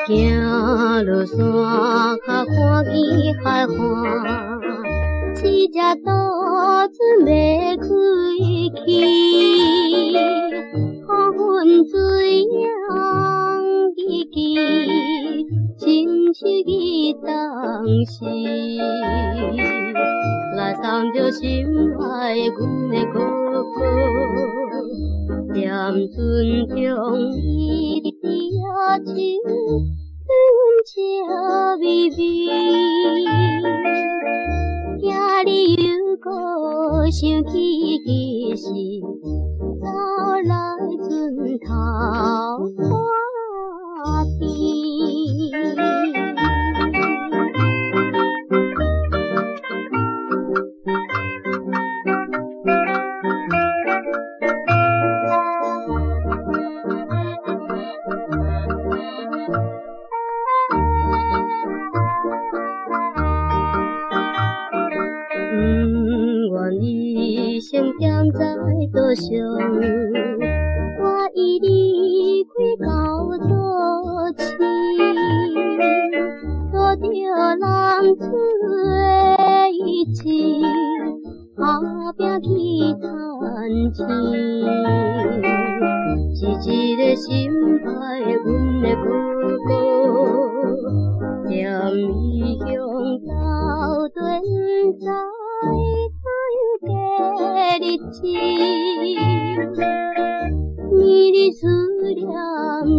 行落山脚看见海岸，一只肚子要开去，看阮水扬记记，亲像伊当时，来送着心爱阮的哥哥，念船中伊的野情，阮这微微。今日又搁想起其实，走来船头花边。愿一生踮在桌上，我与你开到做亲，做着人厝的意志，打拼去赚钱。是一个心爱阮的哥哥，踮异乡到底不知。怎样过日子？你的思念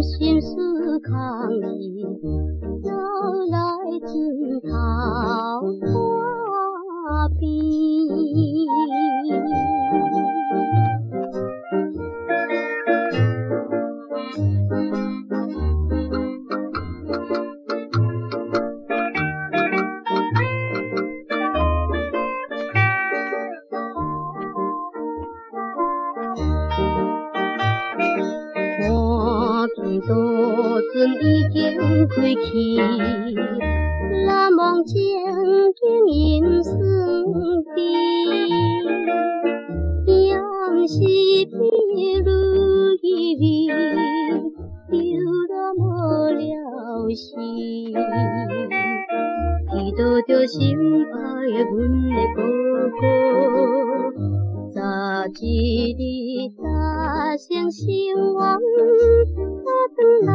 心事空虚，走来船头花边。船渡船已经开去，难忘情景因酸甜。也是比如依偎，流落无了时，祈祷着心爱的阮的哥哥，早一日达成心愿。回来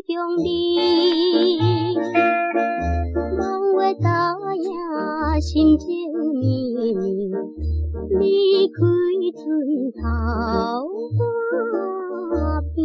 共你，梦话答应，心情绵绵，离开船头花边。